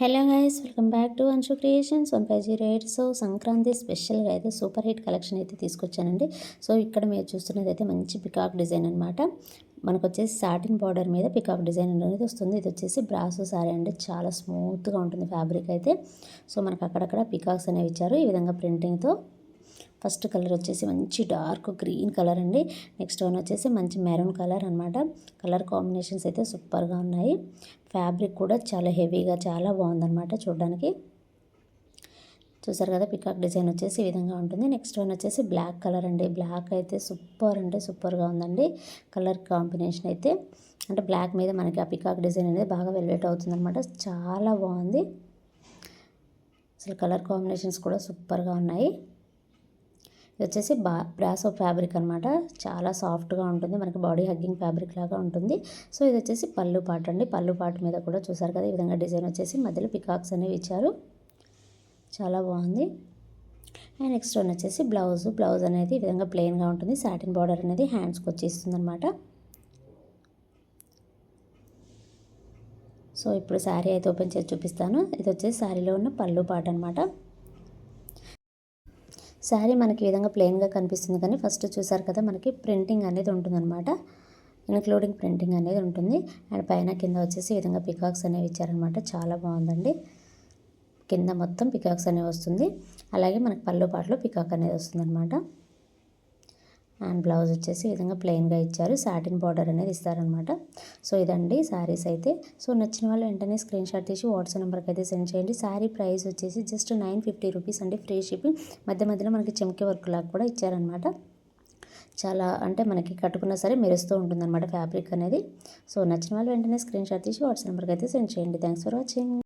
Hello guys, welcome back to Anshu creations 1508. So Sankranti స్పెషల్గా అయితే super hit collection అయితే తీసుకొచ్చానండి. సో ఇక్కడ మీరు చూస్తున్నది అయితే మంచి పికాక్ డిజైన్ అనమాట. మనకు వచ్చేసి సాటిన్ బార్డర్ మీద పికాక్ డిజైన్ అనేది వస్తుంది. ఇది వచ్చేసి బ్రాసో సారీ అండి, చాలా స్మూత్గా ఉంటుంది ఫ్యాబ్రిక్ అయితే. సో మనకు అక్కడక్కడ పికాక్స్ అనేవి ఇచ్చారు ఈ విధంగా ప్రింటింగ్తో. ఫస్ట్ కలర్ వచ్చేసి మంచి డార్క్ గ్రీన్ కలర్ అండి. నెక్స్ట్ వన్ వచ్చేసి మంచి మెరూన్ కలర్ అనమాట. కలర్ కాంబినేషన్స్ అయితే సూపర్గా ఉన్నాయి. ఫ్యాబ్రిక్ కూడా చాలా హెవీగా చాలా బాగుందన్నమాట చూడడానికి. చూసారు కదా, పికాక్ డిజైన్ వచ్చేసి ఈ విధంగా ఉంటుంది. నెక్స్ట్ వన్ వచ్చేసి బ్లాక్ కలర్ అండి. బ్లాక్ అయితే సూపర్ అంటే సూపర్గా ఉందండి కలర్ కాంబినేషన్ అయితే. అంటే బ్లాక్ మీద మనకి ఆ పికాక్ డిజైన్ అనేది బాగా వెల్వెట్ అవుతుంది అనమాట. చాలా బాగుంది అసలు. కలర్ కాంబినేషన్స్ కూడా సూపర్గా ఉన్నాయి. ఇది వచ్చేసి బ్రాసో ఫ్యాబ్రిక్ అనమాట. చాలా సాఫ్ట్గా ఉంటుంది, మనకి బాడీ హగ్గింగ్ ఫ్యాబ్రిక్ లాగా ఉంటుంది. సో ఇది వచ్చేసి పళ్ళు పాట అండి. పళ్ళు పాట మీద కూడా చూసారు కదా, ఈ విధంగా డిజైన్ వచ్చేసి మధ్యలో పికాక్స్ అనేవి ఇచ్చారు. చాలా బాగుంది. అండ్ నెక్స్ట్ వన్ వచ్చేసి బ్లౌజ్ అనేది ఈ విధంగా ప్లెయిన్గా ఉంటుంది. సాటిన్ బార్డర్ అనేది హ్యాండ్స్కి వచ్చేస్తుంది అనమాట. సో ఇప్పుడు శారీ అయితే ఓపెన్ చేసి చూపిస్తాను. ఇది వచ్చేసి శారీలో ఉన్న పళ్ళు పాట అనమాట. శారీ మనకి ఈ విధంగా ప్లెయిన్గా కనిపిస్తుంది, కానీ ఫస్ట్ చూసారు కదా మనకి ప్రింటింగ్ అనేది ఉంటుందన్నమాట. ఇన్క్లూడింగ్ ప్రింటింగ్ అనేది ఉంటుంది. అండ్ పైన కింద వచ్చేసి ఈ విధంగా పికాక్స్ అనేవి ఇచ్చారనమాట. చాలా బాగుందండి. కింద మొత్తం పికాక్స్ అనేవి వస్తుంది. అలాగే మనకి పళ్ళు పాటలో పికాక్ అనేది వస్తుంది అనమాట. అండ్ బ్లౌజ్ వచ్చేసి ఈ విధంగా ప్లెయిన్గా ఇచ్చారు. సాటిన్ బార్డర్ అనేది ఇస్తారనమాట. సో ఇదండి శారీస్ అయితే. సో నచ్చిన వాళ్ళు వెంటనే స్క్రీన్ షాట్ తీసి వాట్సాప్ నెంబర్కి అయితే సెండ్ చేయండి. శారీ ప్రైస్ వచ్చేసి జస్ట్ 950 రూపీస్ అండి, ఫ్రీ షిప్పింగ్. మధ్యలో మనకి చెంకి వర్క్ లాగా కూడా ఇచ్చారనమాట. చాలా అంటే మనకి కట్టుకున్నా సరే మెరుస్తూ ఉంటుందన్నమాట ఫ్యాబ్రిక్ అనేది. సో నచ్చిన వాళ్ళు వెంటనే స్క్రీన్ షాట్ తీసి వాట్సాప్ నెంబర్కి అయితే సెండ్ చేయండి. Thanks for watching.